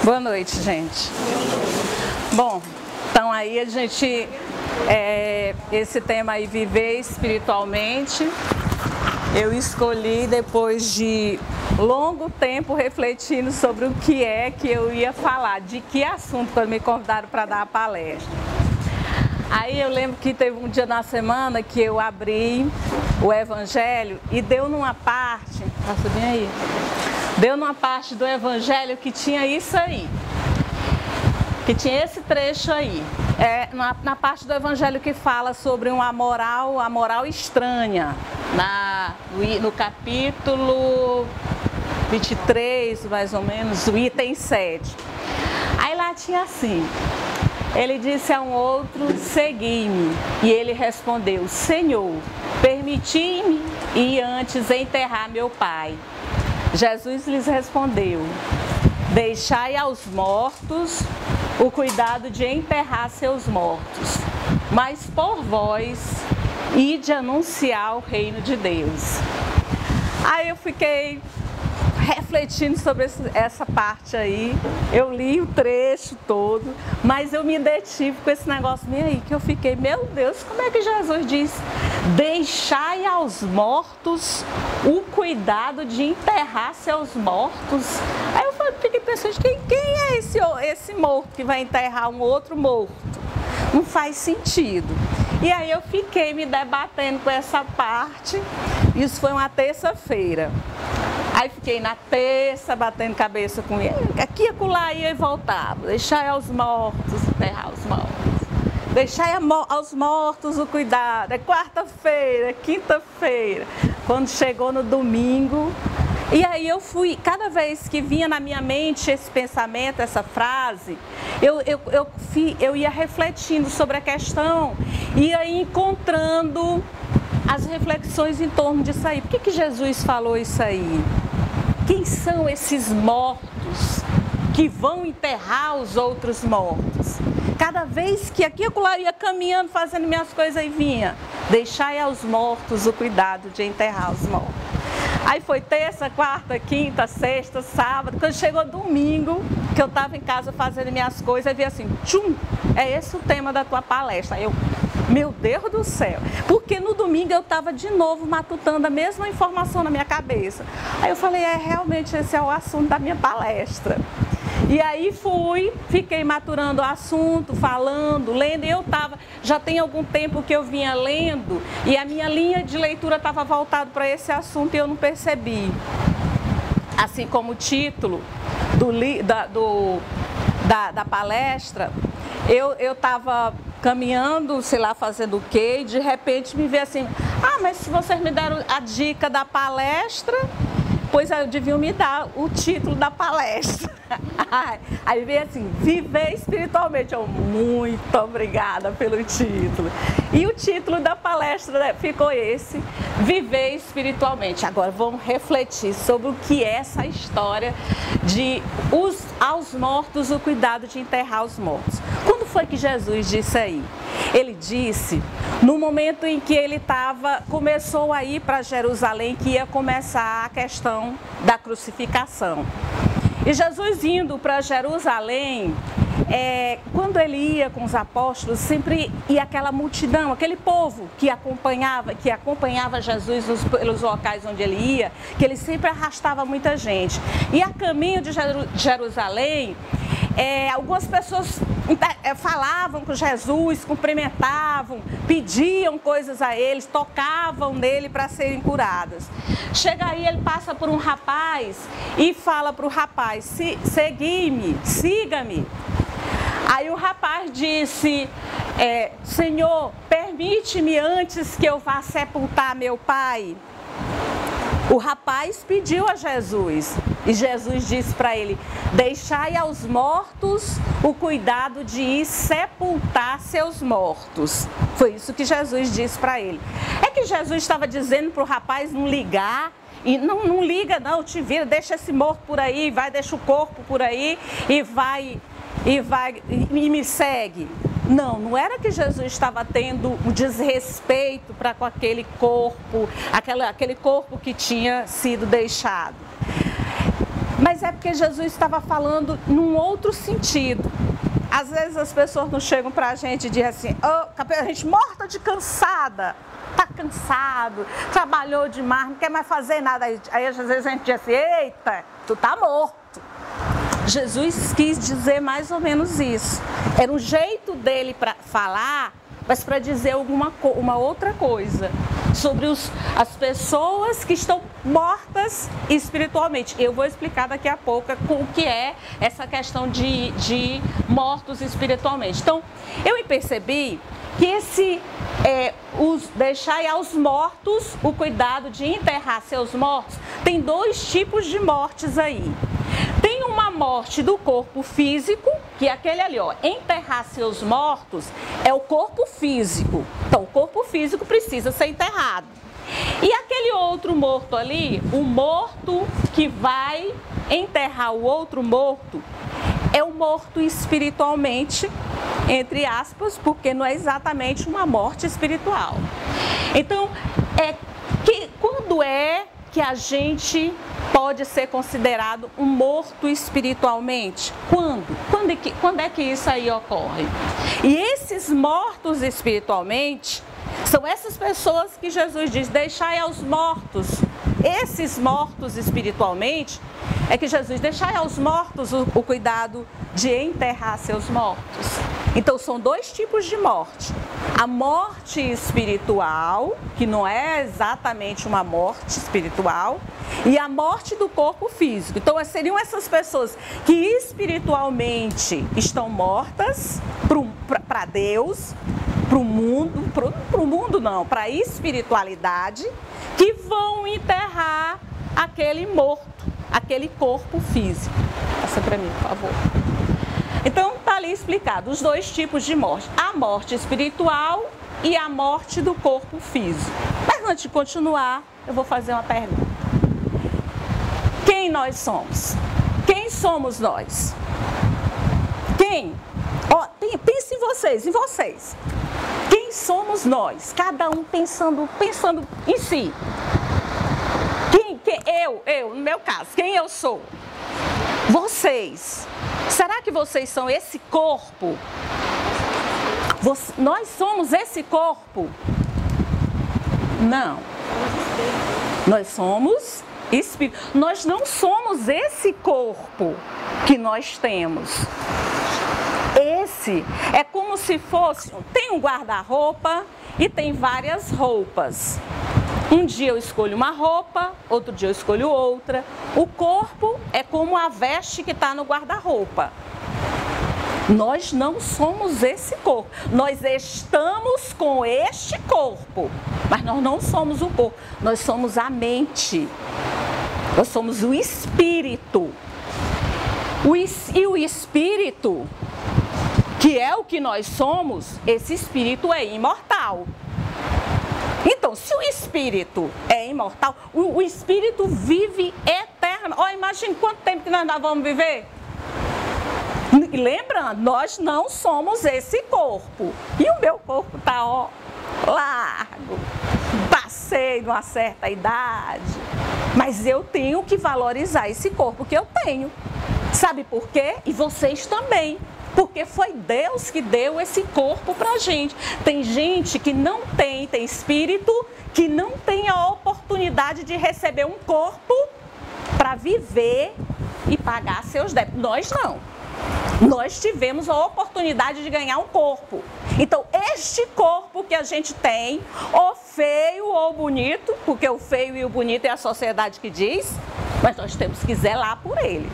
Boa noite, gente. Bom, então aí a gente, esse tema aí, viver espiritualmente, eu escolhi depois de longo tempo refletindo sobre o que é que eu ia falar, de que assunto, quando me convidaram para dar a palestra. Aí eu lembro que teve um dia na semana que eu abri o Evangelho e deu numa parte, passa bem aí, deu numa parte do Evangelho que tinha isso aí, que tinha esse trecho aí, na parte do Evangelho que fala sobre a moral estranha, no capítulo 23, mais ou menos, o item 7. Aí lá tinha assim: ele disse a um outro, segui-me. E ele respondeu, Senhor, permiti-me ir antes enterrar meu pai. Jesus lhes respondeu, deixai aos mortos o cuidado de enterrar seus mortos, mas por vós, ide anunciar o reino de Deus. Aí eu fiquei refletindo sobre essa parte aí, eu li o trecho todo, mas eu me detive com esse negócio meio aí, que eu fiquei, meu Deus, como é que Jesus diz, deixai aos mortos o cuidado de enterrar seus mortos? Aí eu fiquei pensando, quem é esse morto que vai enterrar um outro morto? Não faz sentido. E aí eu fiquei me debatendo com essa parte, isso foi uma terça-feira. Aí fiquei na terça batendo cabeça com ele, aqui e acolá ia e voltava, deixai aos mortos, enterrar os mortos, deixai aos mortos o cuidado, é quarta-feira, quinta-feira, quando chegou no domingo, e aí eu fui, cada vez que vinha na minha mente esse pensamento, essa frase, eu ia refletindo sobre a questão, ia encontrando as reflexões em torno disso aí. Por que Jesus falou isso aí? Quem são esses mortos que vão enterrar os outros mortos? Cada vez que aqui eu ia caminhando, fazendo minhas coisas e vinha, deixai aos mortos o cuidado de enterrar os mortos. Aí foi terça, quarta, quinta, sexta, sábado, quando chegou domingo, que eu estava em casa fazendo minhas coisas, eu vi assim, tchum, é esse o tema da tua palestra. Aí eu, meu Deus do céu, porque no domingo eu estava de novo matutando a mesma informação na minha cabeça. Aí eu falei, realmente esse é o assunto da minha palestra. E aí fiquei maturando o assunto, falando, lendo, e já tem algum tempo que eu vinha lendo, e a minha linha de leitura estava voltada para esse assunto e eu não percebi. Assim como o título da palestra, eu estava caminhando, sei lá, fazendo o quê, e de repente me veio assim, mas se vocês me deram a dica da palestra, pois eu devia me dar o título da palestra. Aí veio assim, viver espiritualmente. Eu, muito obrigada pelo título. E o título da palestra ficou esse, viver espiritualmente. Agora vamos refletir sobre o que é essa história de aos mortos o cuidado de enterrar os mortos. Quando foi que Jesus disse aí? Ele disse no momento em que ele começou a ir para Jerusalém, que ia começar a questão da crucificação. E Jesus indo para Jerusalém, quando ele ia com os apóstolos, sempre ia aquela multidão, aquele povo que acompanhava Jesus pelos locais onde ele ia, que ele sempre arrastava muita gente. E a caminho de Jerusalém, algumas pessoas falavam com Jesus, cumprimentavam, pediam coisas a eles, tocavam nele para serem curadas. Chega aí, ele passa por um rapaz e fala para o rapaz, segui-me, siga-me. Aí o rapaz disse, Senhor, permite-me antes que eu vá sepultar meu pai. O rapaz pediu a Jesus e Jesus disse para ele, deixai aos mortos o cuidado de ir sepultar seus mortos. Foi isso que Jesus disse para ele. É que Jesus estava dizendo para o rapaz não ligar, e não liga não, te vira, deixa esse morto por aí, deixa o corpo por aí e me segue. Não era que Jesus estava tendo um desrespeito para com aquele corpo, aquele corpo que tinha sido deixado. Mas é porque Jesus estava falando num outro sentido. Às vezes as pessoas não chegam para a gente e dizem assim, a gente morta de cansada, está cansado, trabalhou demais, não quer mais fazer nada. Aí às vezes a gente diz assim, eita, tu tá morto. Jesus quis dizer mais ou menos isso. Era um jeito dele para falar, mas para dizer uma outra coisa sobre as pessoas que estão mortas espiritualmente. Eu vou explicar daqui a pouco o que é essa questão de mortos espiritualmente. Então, eu percebi que deixai aos mortos o cuidado de enterrar seus mortos, tem dois tipos de mortes aí. Tem uma morte do corpo físico, que é aquele ali, ó, enterrar seus mortos é o corpo físico. Então, o corpo físico precisa ser enterrado. E aquele outro morto ali, o morto que vai enterrar o outro morto, é o morto espiritualmente, entre aspas, porque não é exatamente uma morte espiritual. Então, quando é que a gente pode ser considerado um morto espiritualmente? Quando é que isso aí ocorre? E esses mortos espiritualmente são essas pessoas que Jesus diz, deixai aos mortos. Esses mortos espiritualmente é que Jesus deixai aos mortos o cuidado de enterrar seus mortos. Então são dois tipos de morte. A morte espiritual, que não é exatamente uma morte espiritual, e a morte do corpo físico. Então seriam essas pessoas que espiritualmente estão mortas para Deus, para o mundo, para a espiritualidade, que vão enterrar aquele morto, aquele corpo físico. Passa para mim, por favor. Então, está ali explicado os dois tipos de morte. A morte espiritual e a morte do corpo físico. Mas antes de continuar, eu vou fazer uma pergunta. Quem nós somos? Quem somos nós? Quem? Pense em vocês. Quem somos nós? Cada um pensando em si. Eu, no meu caso, quem eu sou? Vocês. Será que vocês são esse corpo? Nós somos esse corpo? Não. Nós somos espírito. Nós não somos esse corpo que nós temos. Esse é como se fosse, tem um guarda-roupa e tem várias roupas. Um dia eu escolho uma roupa, outro dia eu escolho outra. O corpo é como a veste que está no guarda-roupa. Nós não somos esse corpo. Nós estamos com este corpo, mas nós não somos o corpo. Nós somos a mente. Nós somos o espírito. E o espírito, que é o que nós somos, esse espírito é imortal. Então, se o espírito é imortal, o espírito vive eterno. Imagine quanto tempo que nós vamos viver. Lembrando, nós não somos esse corpo. E o meu corpo está, largo. Passei de uma certa idade. Mas eu tenho que valorizar esse corpo que eu tenho. Sabe por quê? E vocês também. Porque foi Deus que deu esse corpo pra gente. Tem gente que não tem espírito, que não tem a oportunidade de receber um corpo para viver e pagar seus débitos. Nós não. Nós tivemos a oportunidade de ganhar um corpo. Então, este corpo que a gente tem, ou feio ou bonito, porque o feio e o bonito é a sociedade que diz, mas nós temos que zelar por ele.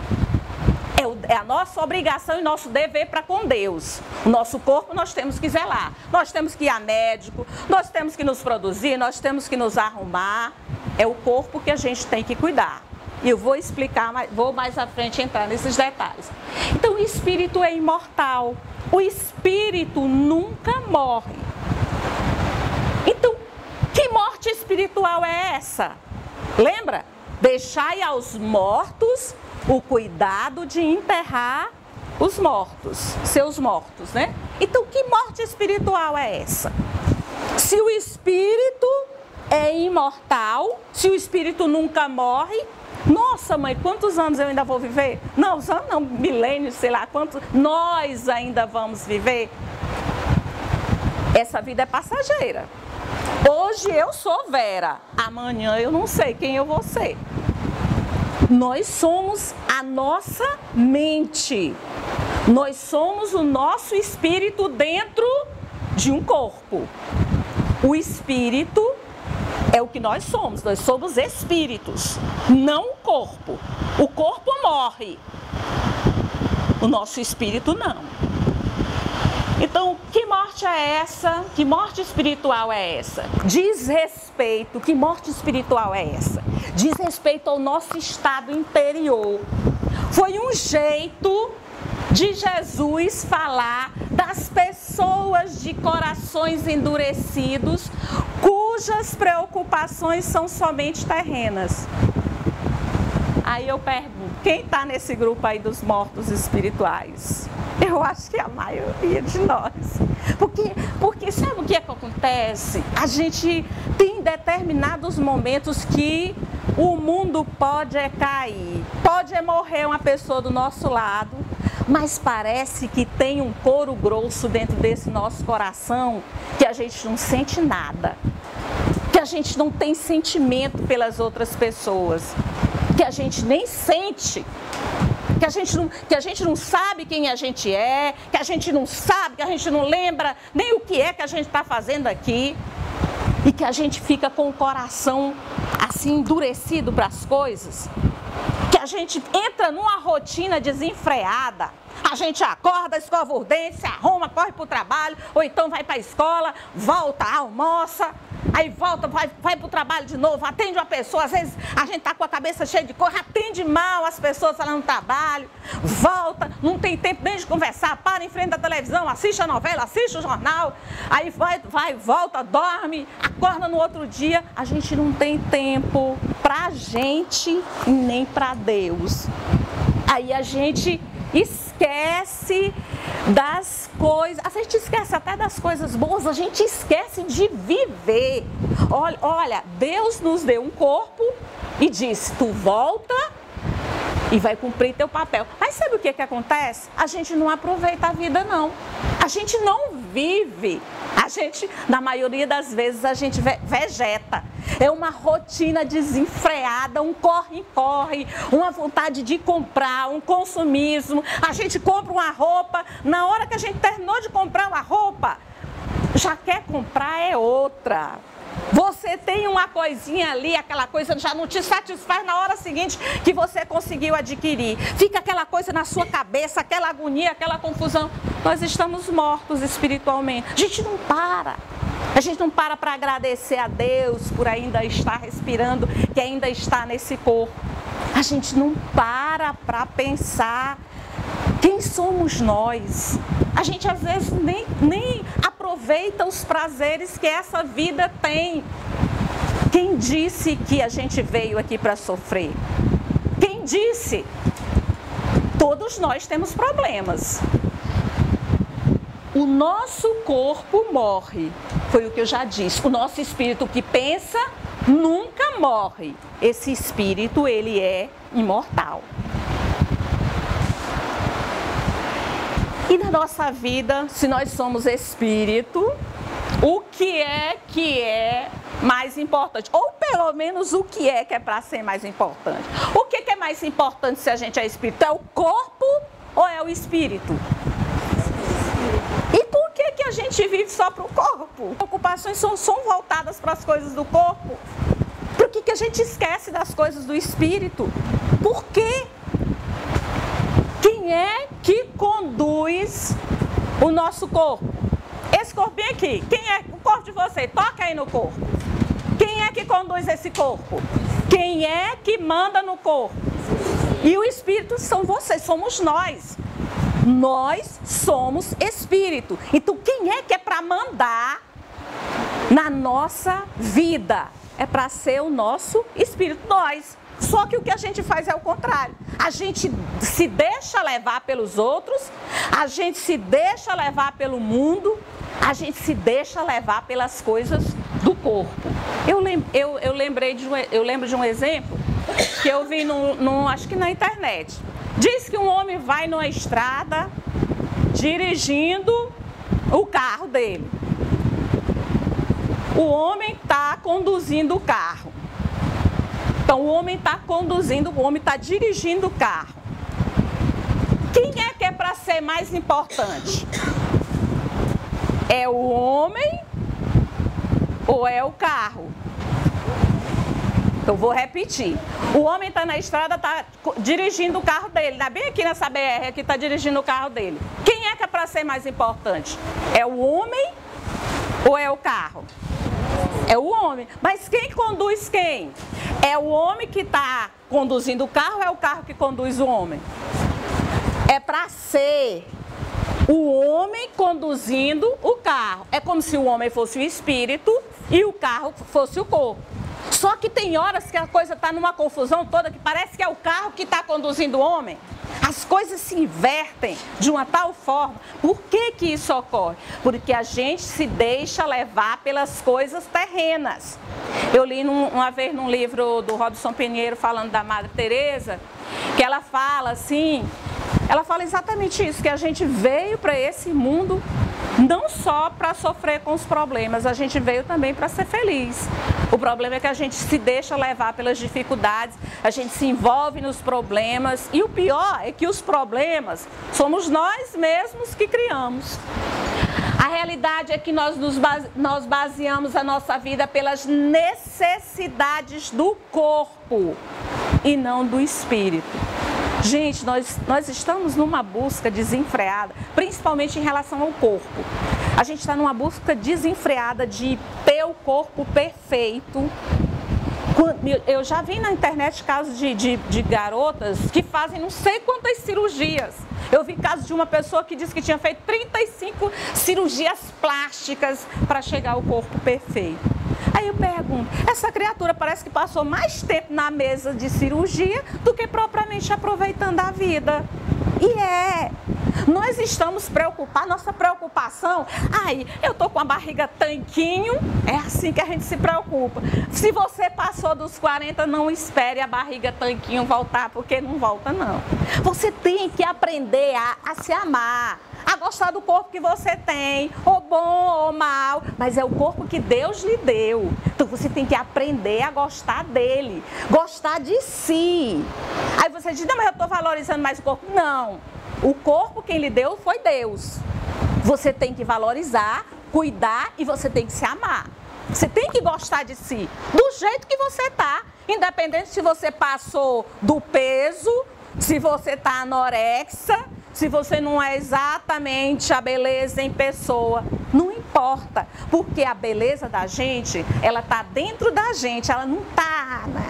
É a nossa obrigação e nosso dever para com Deus. O nosso corpo nós temos que zelar. Nós temos que ir a médico, nós temos que nos produzir, nós temos que nos arrumar. É o corpo que a gente tem que cuidar. E eu vou explicar, vou mais à frente entrar nesses detalhes. Então, o espírito é imortal. O espírito nunca morre. Então, que morte espiritual é essa? Lembra? Deixai aos mortos o cuidado de enterrar os mortos, seus mortos, né? Então, que morte espiritual é essa? Se o espírito é imortal, se o espírito nunca morre, Nossa, mãe, quantos anos eu ainda vou viver? Não, os anos não, milênios, sei lá quantos. Nós ainda vamos viver. Essa vida é passageira. Hoje eu sou Vera, amanhã eu não sei quem eu vou ser. Nós somos a nossa mente. Nós somos o nosso espírito dentro de um corpo. O espírito é o que nós somos espíritos, não o corpo. O corpo morre, o nosso espírito não. Então, que morte é essa? Que morte espiritual é essa? Desrespeito. Que morte espiritual é essa? Desrespeito ao nosso estado interior. Foi um jeito de Jesus falar das pessoas de corações endurecidos, cujas preocupações são somente terrenas. Aí eu pergunto, quem está nesse grupo aí dos mortos espirituais? Eu acho que a maioria de nós. Porque sabe o que é que acontece? A gente tem determinados momentos que o mundo pode cair, pode morrer uma pessoa do nosso lado, mas parece que tem um couro grosso dentro desse nosso coração que a gente não sente nada, que a gente não tem sentimento pelas outras pessoas, que a gente nem sente, que a gente não sabe quem a gente é, que a gente não sabe, que a gente não lembra nem o que é que a gente está fazendo aqui, e que a gente fica com o coração assim endurecido para as coisas, que a gente entra numa rotina desenfreada. A gente acorda, escova o dente, se arruma, corre para o trabalho, ou então vai para a escola, volta, almoça, aí volta, vai para o trabalho de novo, atende uma pessoa, às vezes a gente está com a cabeça cheia de coisa, atende mal as pessoas lá no trabalho, volta, não tem tempo nem de conversar, para em frente da televisão, assiste a novela, assiste o jornal, aí vai, volta, dorme, acorda no outro dia. A gente não tem tempo para a gente e nem para Deus. Aí a gente esquece das coisas, a gente esquece até das coisas boas, a gente esquece de viver. Olha, Deus nos deu um corpo e disse, tu volta e vai cumprir teu papel. Mas sabe o que acontece? A gente não aproveita a vida não, a gente não vive, a gente, na maioria das vezes, a gente vegeta. É uma rotina desenfreada, um corre-corre, uma vontade de comprar, um consumismo. A gente compra uma roupa, na hora que a gente terminou de comprar uma roupa, já quer comprar é outra. Você tem uma coisinha ali, aquela coisa já não te satisfaz na hora seguinte que você conseguiu adquirir. Fica aquela coisa na sua cabeça, aquela agonia, aquela confusão. Nós estamos mortos espiritualmente. A gente não para. A gente não para agradecer a Deus por ainda estar respirando, que ainda está nesse corpo. A gente não para pensar quem somos nós. A gente às vezes nem aproveita os prazeres que essa vida tem. Quem disse que a gente veio aqui para sofrer? Quem disse? Todos nós temos problemas. O nosso corpo morre, foi o que eu já disse. O nosso espírito que pensa nunca morre. Esse espírito, ele é imortal. E na nossa vida, se nós somos espírito, o que é mais importante? Ou pelo menos o que é para ser mais importante? O que é mais importante se a gente é espírito? É o corpo ou é o espírito? E por que a gente vive só para o corpo? As preocupações são voltadas para as coisas do corpo. Por que a gente esquece das coisas do espírito? Por quê? Quem é que conduz o nosso corpo? Esse corpinho aqui, quem é o corpo de você? Toca aí no corpo. Quem é que conduz esse corpo? Quem é que manda no corpo? E o espírito são vocês, somos nós. Nós somos espírito. Então quem é para mandar na nossa vida? É para ser o nosso espírito, nós. Só que o que a gente faz é o contrário. A gente se deixa levar pelos outros, a gente se deixa levar pelo mundo, a gente se deixa levar pelas coisas do corpo. Eu lembro de um exemplo que eu vi acho que na internet. Diz que um homem vai numa estrada dirigindo o carro dele. O homem está conduzindo o carro. Então o homem está conduzindo, o homem está dirigindo o carro. Quem é que é para ser mais importante? É o homem ou é o carro? Então vou repetir. O homem está na estrada, está dirigindo o carro dele. Está bem aqui nessa BR, aqui está dirigindo o carro dele. Quem é que é para ser mais importante? É o homem ou é o carro? É o homem. Mas quem conduz quem? É o homem que está conduzindo o carro ou é o carro que conduz o homem? É para ser o homem conduzindo o carro. É como se o homem fosse o espírito e o carro fosse o corpo. Só que tem horas que a coisa está numa confusão toda que parece que é o carro que está conduzindo o homem. As coisas se invertem de uma tal forma. Por que que isso ocorre? Porque a gente se deixa levar pelas coisas terrenas. Eu li uma vez num livro do Robson Pinheiro falando da Madre Teresa, que ela fala assim, ela fala exatamente isso, que a gente veio para esse mundo não só para sofrer com os problemas, a gente veio também para ser feliz. O problema é que a gente se deixa levar pelas dificuldades, a gente se envolve nos problemas e o pior é que os problemas somos nós mesmos que criamos. A realidade é que nós baseamos a nossa vida pelas necessidades do corpo e não do espírito. Gente, nós estamos numa busca desenfreada, principalmente em relação ao corpo. A gente está numa busca desenfreada de ter o corpo perfeito. Eu já vi na internet casos de garotas que fazem não sei quantas cirurgias. Eu vi casos de uma pessoa que disse que tinha feito 35 cirurgias plásticas para chegar ao corpo perfeito. Aí eu pergunto, essa criatura parece que passou mais tempo na mesa de cirurgia do que propriamente aproveitando a vida. E nós estamos preocupados, nossa preocupação, eu tô com a barriga tanquinho, é assim que a gente se preocupa. Se você passou dos 40, não espere a barriga tanquinho voltar, porque não volta não. Você tem que aprender a se amar, a gostar do corpo que você tem, ou bom ou mal, mas é o corpo que Deus lhe deu. Então você tem que aprender a gostar dele, gostar de si. Aí você diz, não, mas eu estou valorizando mais o corpo. Não, o corpo quem lhe deu foi Deus. Você tem que valorizar, cuidar e você tem que se amar. Você tem que gostar de si, do jeito que você está, independente se você passou do peso, se você está anorexa, se você não é exatamente a beleza em pessoa, não importa, porque a beleza da gente, ela está dentro da gente, ela não está, né?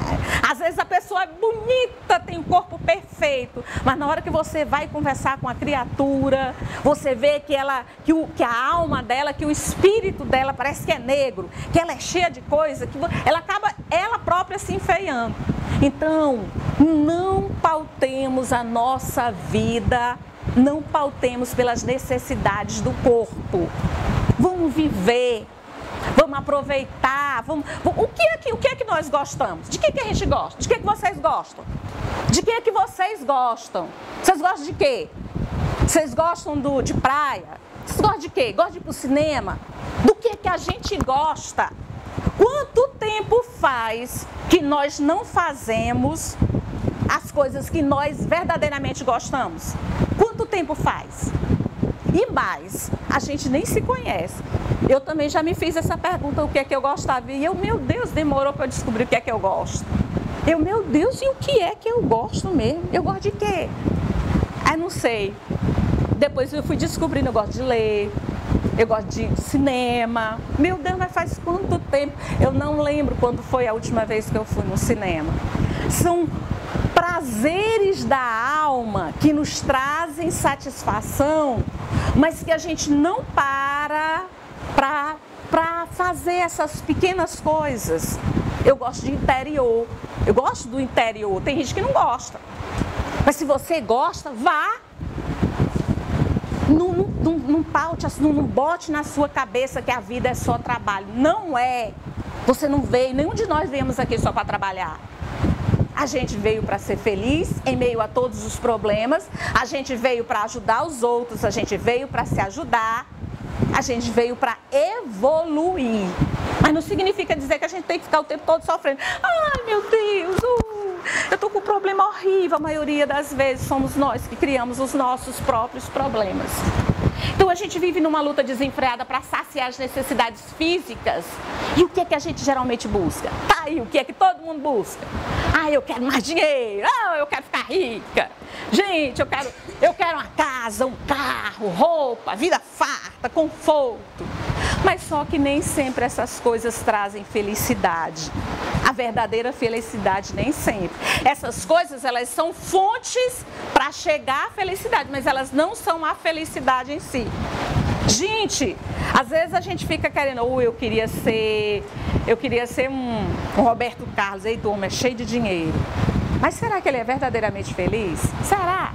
Às vezes a pessoa é bonita, tem um corpo perfeito, mas na hora que você vai conversar com a criatura, você vê que que a alma dela, que o espírito dela parece que é negro, que ela é cheia de coisa, que ela acaba ela própria se enfeiando. Então, não pautemos a nossa vida, não pautemos pelas necessidades do corpo. Vamos viver, vamos aproveitar. O que é que nós gostamos? De que a gente gosta? De que vocês gostam? De que vocês gostam? Vocês gostam de quê? Vocês gostam de praia? Vocês gostam de quê? Gostam de ir para o cinema? Do que a gente gosta? Quanto tempo faz que nós não fazemos as coisas que nós verdadeiramente gostamos? Quanto tempo faz? E mais, a gente nem se conhece. Eu também já me fiz essa pergunta, o que é que eu gostava? E meu Deus, demorou para eu descobrir o que é que eu gosto. Meu Deus, e o que é que eu gosto mesmo? Eu gosto de quê? Não sei. Depois eu fui descobrindo, eu gosto de ler. Eu gosto de cinema. Meu Deus, mas faz quanto tempo? Eu não lembro quando foi a última vez que eu fui no cinema. São prazeres da alma que nos trazem satisfação, mas que a gente não para fazer essas pequenas coisas. Eu gosto de interior. Eu gosto do interior. Tem gente que não gosta. Mas se você gosta, vá. Não paute, não bote na sua cabeça que a vida é só trabalho. Não é. Você não veio, nenhum de nós viemos aqui só para trabalhar. A gente veio para ser feliz em meio a todos os problemas, a gente veio para ajudar os outros, a gente veio para se ajudar, a gente veio para evoluir. Mas não significa dizer que a gente tem que ficar o tempo todo sofrendo. Ai, meu Deus, eu estou com um problema horrível. A maioria das vezes somos nós que criamos os nossos próprios problemas. Então a gente vive numa luta desenfreada para saciar as necessidades físicas. E o que é que a gente geralmente busca? Tá aí, o que é que todo mundo busca? Ah, eu quero mais dinheiro, eu quero ficar rica. Gente, eu quero uma casa, um carro, roupa, vida farta, conforto. Mas só que nem sempre essas coisas trazem felicidade. A verdadeira felicidade nem sempre. Essas coisas, elas são fontes para chegar à felicidade, mas elas não são a felicidade em si. Gente, às vezes a gente fica querendo, eu queria ser um Roberto Carlos, ei, turma, é cheio de dinheiro. Mas será que ele é verdadeiramente feliz? Será?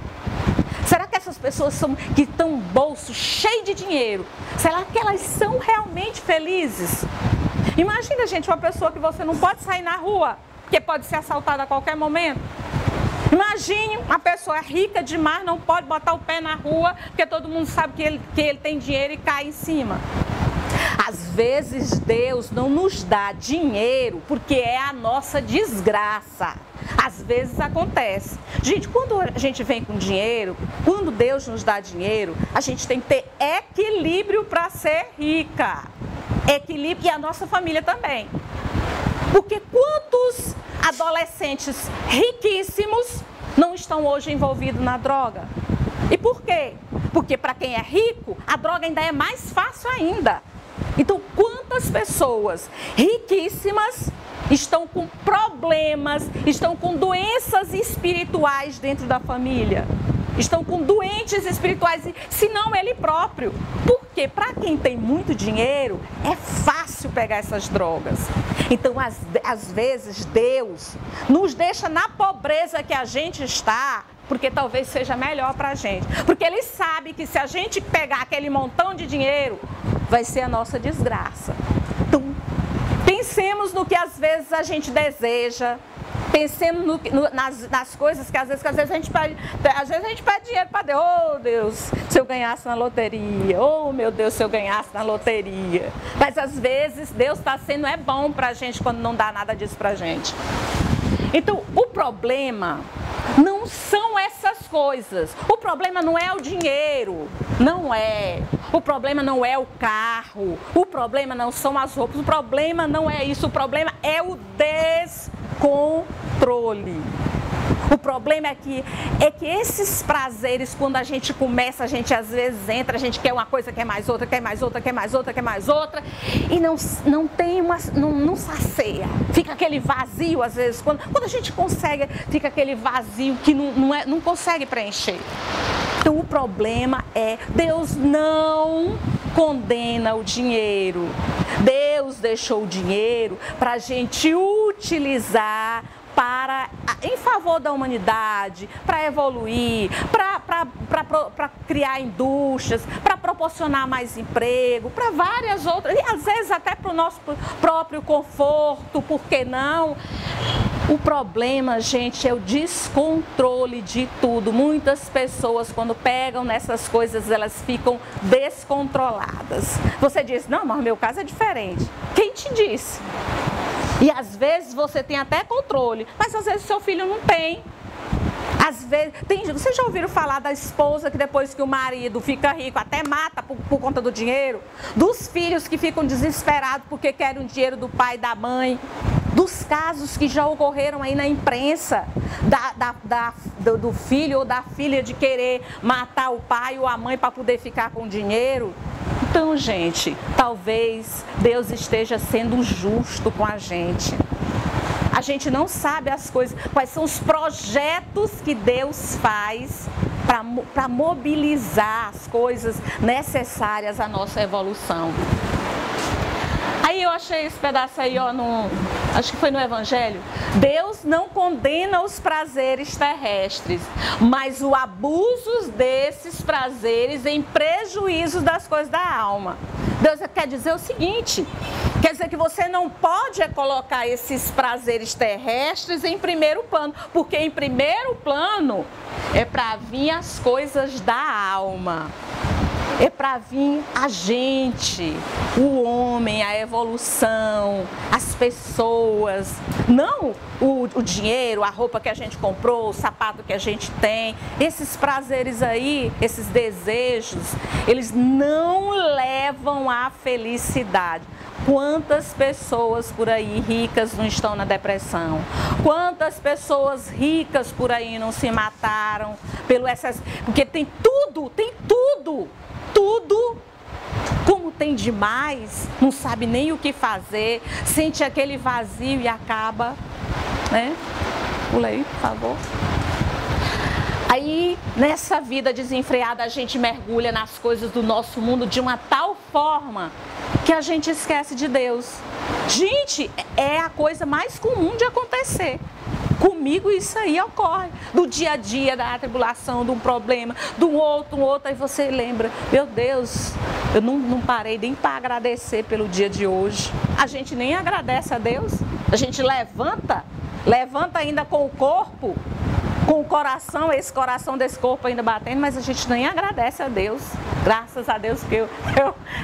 Será que essas pessoas que estão no bolso cheio de dinheiro, será que elas são realmente felizes? Imagina, gente, uma pessoa que você não pode sair na rua, porque pode ser assaltada a qualquer momento. Imagine uma pessoa rica demais, não pode botar o pé na rua, porque todo mundo sabe que ele tem dinheiro e cai em cima. Às vezes Deus não nos dá dinheiro porque é a nossa desgraça. Às vezes acontece. Gente, quando a gente vem com dinheiro, quando Deus nos dá dinheiro, a gente tem que ter equilíbrio para ser rica. Equilíbrio, e a nossa família também. Porque quantos adolescentes riquíssimos não estão hoje envolvidos na droga? E por quê? Porque para quem é rico, a droga ainda é mais fácil ainda. Então, quantas pessoas riquíssimas estão com problemas, estão com doenças espirituais dentro da família? Estão com doentes espirituais, se não ele próprio. Porque para quem tem muito dinheiro, é fácil pegar essas drogas. Então, às vezes, Deus nos deixa na pobreza que a gente está, porque talvez seja melhor para a gente. Porque Ele sabe que se a gente pegar aquele montão de dinheiro, vai ser a nossa desgraça. Então, pensemos no que às vezes a gente deseja. Pensemos nas coisas que às vezes a gente pede, dinheiro para Deus. Oh, Deus, se eu ganhasse na loteria. Oh, meu Deus, se eu ganhasse na loteria. Mas às vezes Deus está sendo bom para a gente quando não dá nada disso para a gente. Então, o problema não são essas coisas. O problema não é o dinheiro. Não é. O problema não é o carro. O problema não são as roupas. O problema não é isso. O problema é o descontrole. O problema é que esses prazeres, quando a gente começa, a gente às vezes entra, a gente quer uma coisa, quer mais outra, quer mais outra, quer mais outra, quer mais outra, e não sacia. Fica aquele vazio, às vezes, quando a gente consegue, fica aquele vazio que não consegue preencher. Então o problema é, Deus não condena o dinheiro. Deus deixou o dinheiro para a gente utilizar em favor da humanidade, para evoluir, para criar indústrias, para proporcionar mais emprego, para várias outras, e às vezes até para o nosso próprio conforto, por que não? O problema, gente, é o descontrole de tudo. Muitas pessoas, quando pegam nessas coisas, elas ficam descontroladas. Você diz, não, mas meu caso é diferente. Quem te disse? E às vezes você tem até controle, mas às vezes seu filho não tem. Às vezes, vocês já ouviram falar da esposa que depois que o marido fica rico até mata por conta do dinheiro? Dos filhos que ficam desesperados porque querem o dinheiro do pai e da mãe? Dos casos que já ocorreram aí na imprensa, do filho ou da filha de querer matar o pai ou a mãe para poder ficar com dinheiro? Então, gente, talvez Deus esteja sendo justo com a gente. A gente não sabe as coisas, quais são os projetos que Deus faz para mobilizar as coisas necessárias à nossa evolução. Aí eu achei esse pedaço aí, acho que foi no Evangelho. Deus não condena os prazeres terrestres, mas o abuso desses prazeres em prejuízo das coisas da alma. Deus quer dizer o seguinte, quer dizer que você não pode colocar esses prazeres terrestres em primeiro plano, porque em primeiro plano é para vir as coisas da alma. É para vir a gente, o homem, a evolução, as pessoas, não o dinheiro, a roupa que a gente comprou, o sapato que a gente tem. Esses prazeres aí, esses desejos, eles não levam à felicidade. Quantas pessoas por aí ricas não estão na depressão? Quantas pessoas ricas por aí não se mataram pelo excesso? Porque tem tudo, tudo, como tem demais, não sabe nem o que fazer, sente aquele vazio e acaba, né? Pula aí, por favor. Aí, nessa vida desenfreada, a gente mergulha nas coisas do nosso mundo de uma tal forma que a gente esquece de Deus. Gente, é a coisa mais comum de acontecer. Comigo isso aí ocorre, do dia a dia, da tribulação, de um problema, de um outro, aí você lembra, meu Deus, eu não parei nem para agradecer pelo dia de hoje. A gente nem agradece a Deus, a gente levanta ainda com o corpo, com o coração, esse coração desse corpo ainda batendo, mas a gente nem agradece a Deus. Graças a Deus que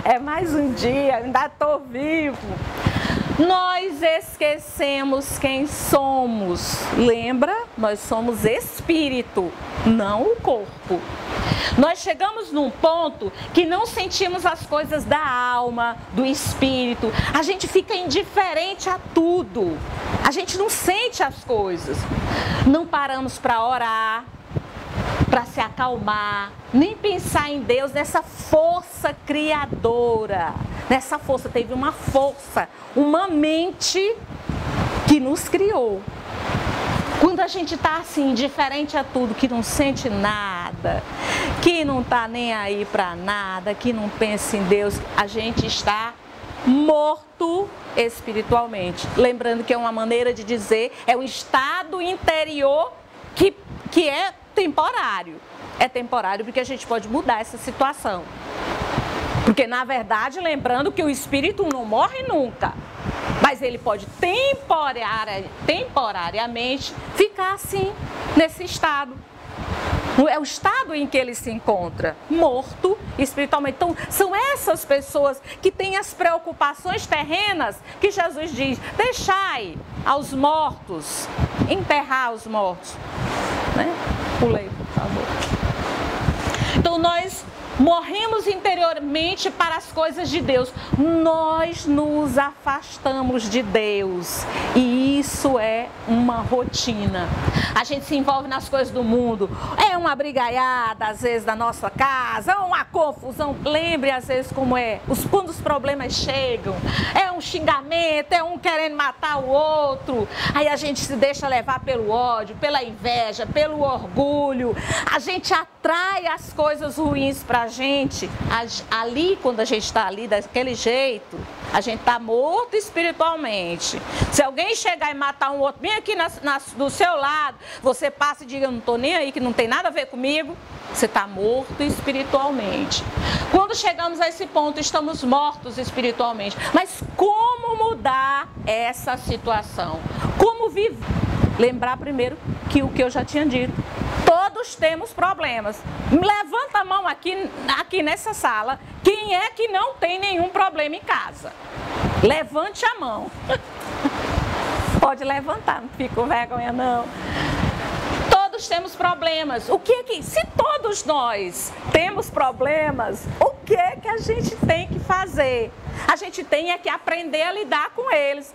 é mais um dia, ainda estou vivo. Nós esquecemos quem somos. Lembra? Nós somos espírito, não o corpo. Nós chegamos num ponto que não sentimos as coisas da alma, do espírito. A gente fica indiferente a tudo. A gente não sente as coisas. Não paramos para orar, para se acalmar, nem pensar em Deus, nessa força criadora. Nessa força, teve uma força, uma mente que nos criou. Quando a gente está assim, indiferente a tudo, que não sente nada, que não está nem aí para nada, que não pensa em Deus, a gente está morto espiritualmente. Lembrando que é uma maneira de dizer, é um estado interior que é temporário. É temporário porque a gente pode mudar essa situação. Porque, na verdade, lembrando que o espírito não morre nunca, mas ele pode temporariamente ficar assim, nesse estado. É o estado em que ele se encontra, morto espiritualmente. Então, são essas pessoas que têm as preocupações terrenas que Jesus diz, deixai aos mortos, enterrar os mortos. Né? Pulei, por favor. Então, nós morremos interiormente para as coisas de Deus. Nós nos afastamos de Deus. E isso é uma rotina. A gente se envolve nas coisas do mundo. É uma brigaiada, às vezes, da nossa casa. É uma confusão. Lembre, às vezes, como é. Quando os problemas chegam. É um xingamento, é um querendo matar o outro. Aí a gente se deixa levar pelo ódio, pela inveja, pelo orgulho. A gente atrai as coisas ruins para a gente. Ali, quando a gente está ali daquele jeito, a gente está morto espiritualmente. Se alguém chegar e matar um outro bem aqui do seu lado, você passa e diga, eu não estou nem aí, que não tem nada a ver comigo, você está morto espiritualmente. Quando chegamos a esse ponto, estamos mortos espiritualmente. Mas como mudar essa situação? Como viver? Lembrar primeiro que o que eu já tinha dito. Todos temos problemas. Levanta a mão aqui nessa sala. Quem é que não tem nenhum problema em casa? Levante a mão. Pode levantar, não fica com vergonha não. Todos temos problemas. O que é que, se todos nós temos problemas, o que é que a gente tem que fazer? A gente tem que aprender a lidar com eles.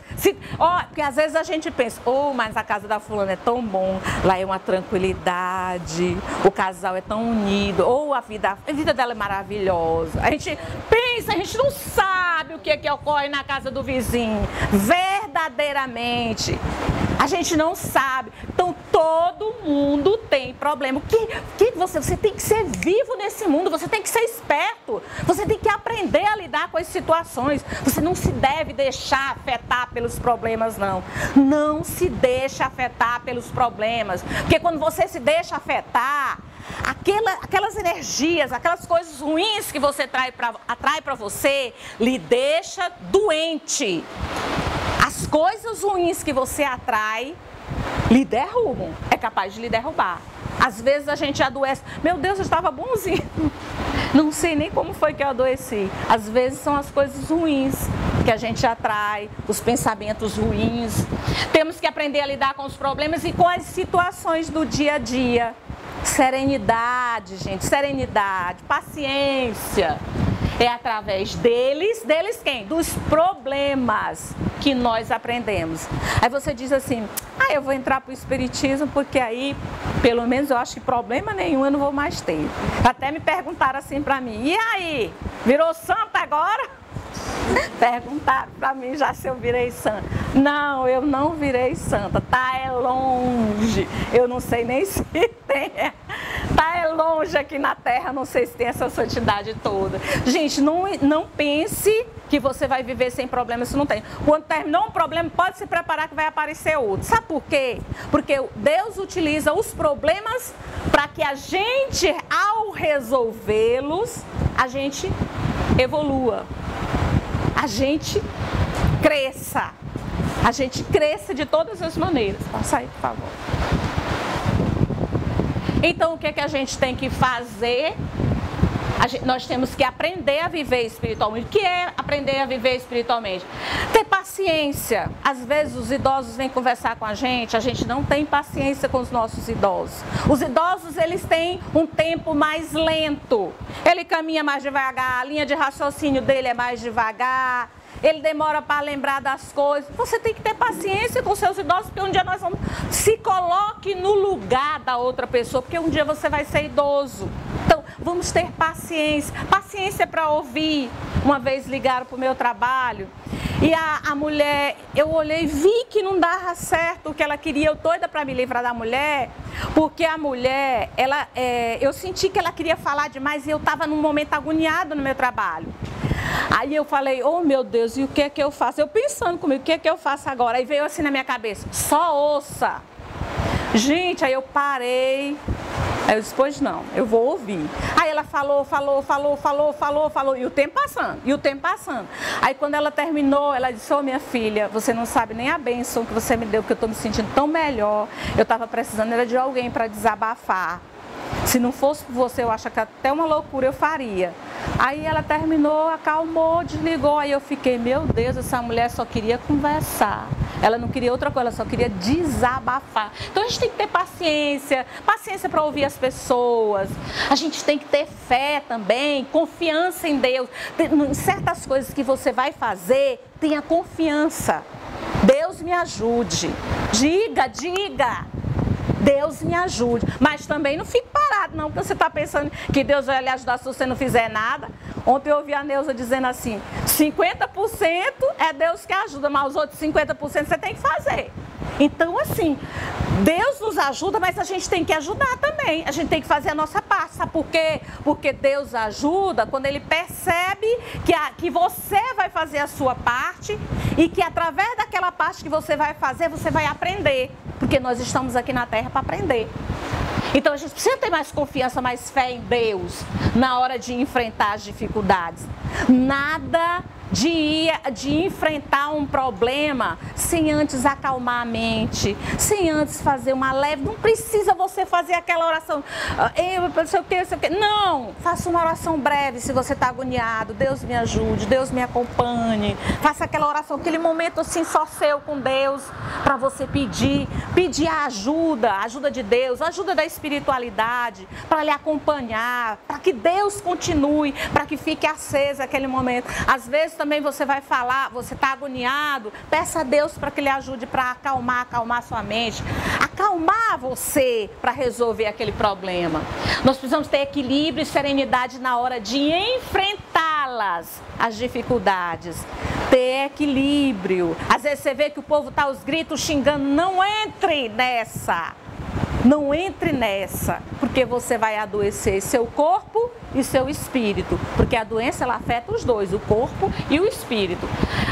Porque às vezes a gente pensa, mas a casa da fulana é tão bom, lá é uma tranquilidade, o casal é tão unido, a vida dela é maravilhosa. A gente pensa, a gente não sabe o que ocorre na casa do vizinho. Verdadeiramente, A gente não sabe. Então, todo mundo tem problema. Você tem que ser vivo nesse mundo, você tem que ser esperto. Você tem que aprender a lidar com as situações. Você não se deve deixar afetar pelos problemas, não. Não se deixa afetar pelos problemas. Porque quando você se deixa afetar, aquelas energias, aquelas coisas ruins que você atrai para você, lhe deixa doente. As coisas ruins que você atrai, lhe derrubam, é capaz de lhe derrubar. Às vezes a gente adoece, meu Deus, eu estava bonzinho, não sei nem como foi que eu adoeci. Às vezes são as coisas ruins que a gente atrai, os pensamentos ruins. Temos que aprender a lidar com os problemas e com as situações do dia a dia. Serenidade, gente, serenidade, paciência. É através deles quem? Dos problemas que nós aprendemos. Aí você diz assim, eu vou entrar para o Espiritismo porque aí, pelo menos eu acho que problema nenhum eu não vou mais ter. Até me perguntaram assim para mim, e aí, virou santa agora? Perguntaram para mim já se eu virei santa. Não, eu não virei santa, tá longe. Eu não sei nem se tem. Tá longe aqui na Terra, não sei se tem essa santidade toda. Gente, não pense que você vai viver sem problema, se não tem. Quando terminou um problema, pode se preparar que vai aparecer outro. Sabe por quê? Porque Deus utiliza os problemas para que a gente, ao resolvê-los, a gente evolua. A gente cresça. A gente cresça de todas as maneiras. Passa aí, por favor. Então, o que é que a gente tem que fazer? Nós temos que aprender a viver espiritualmente. O que é aprender a viver espiritualmente? Ter paciência. Às vezes os idosos vêm conversar com a gente não tem paciência com os nossos idosos. Os idosos, eles têm um tempo mais lento. Ele caminha mais devagar, a linha de raciocínio dele é mais devagar. Ele demora para lembrar das coisas. Você tem que ter paciência com seus idosos, porque um dia nós vamos... Se coloque no lugar da outra pessoa, porque um dia você vai ser idoso. Então, vamos ter paciência. Paciência para ouvir. Uma vez ligaram para o meu trabalho e a mulher, eu olhei e vi que não dava certo o que ela queria. Eu doida para me livrar da mulher, porque a mulher, eu senti que ela queria falar demais e eu estava num momento agoniado no meu trabalho. Aí eu falei, oh meu Deus, e o que é que eu faço? Eu pensando comigo, o que é que eu faço agora? Aí veio assim na minha cabeça, só ouça. Gente, aí eu parei, aí eu disse, pois não, eu vou ouvir. Aí ela falou, e o tempo passando, Aí quando ela terminou, ela disse, minha filha, você não sabe nem a bênção que você me deu, que eu estou me sentindo tão melhor. Eu estava precisando era de alguém para desabafar. Se não fosse por você, eu acho que até uma loucura eu faria. Aí ela terminou, acalmou, desligou. Aí eu fiquei, meu Deus, essa mulher só queria conversar. Ela não queria outra coisa, ela só queria desabafar. Então a gente tem que ter paciência para ouvir as pessoas. A gente tem que ter fé também, confiança em Deus. Em certas coisas que você vai fazer, tenha confiança. Deus me ajude. Diga. Deus me ajude. Mas também não fique parado, não, porque você está pensando que Deus vai lhe ajudar se você não fizer nada. Ontem eu ouvi a Neuza dizendo assim, 50% é Deus que ajuda, mas os outros 50% você tem que fazer. Então, assim, Deus nos ajuda, mas a gente tem que ajudar também. A gente tem que fazer a nossa parte. Sabe por quê? Porque Deus ajuda quando Ele percebe que você vai fazer a sua parte e que através daquela parte que você vai fazer, você vai aprender. Porque nós estamos aqui na Terra para aprender. Então a gente precisa ter mais confiança, mais fé em Deus na hora de enfrentar as dificuldades. Nada de enfrentar um problema sem antes acalmar a mente, sem antes fazer uma leve. Não precisa você fazer aquela oração, eu sei o que. Não, faça uma oração breve se você está agoniado. Deus me ajude, Deus me acompanhe. Faça aquela oração, aquele momento assim só seu com Deus, para você pedir a ajuda de Deus, ajuda da espiritualidade, para lhe acompanhar, para que Deus continue, para que fique acesa aquele momento. Às vezes também você vai falar, você está agoniado, peça a Deus para que lhe ajude para acalmar sua mente, acalmar você para resolver aquele problema. Nós precisamos ter equilíbrio e serenidade na hora de enfrentá-las, as dificuldades. ter equilíbrio. Às vezes você vê que o povo está aos gritos xingando, não entre nessa. Não entre nessa, porque você vai adoecer seu corpo e seu espírito, porque a doença ela afeta os dois, o corpo e o espírito.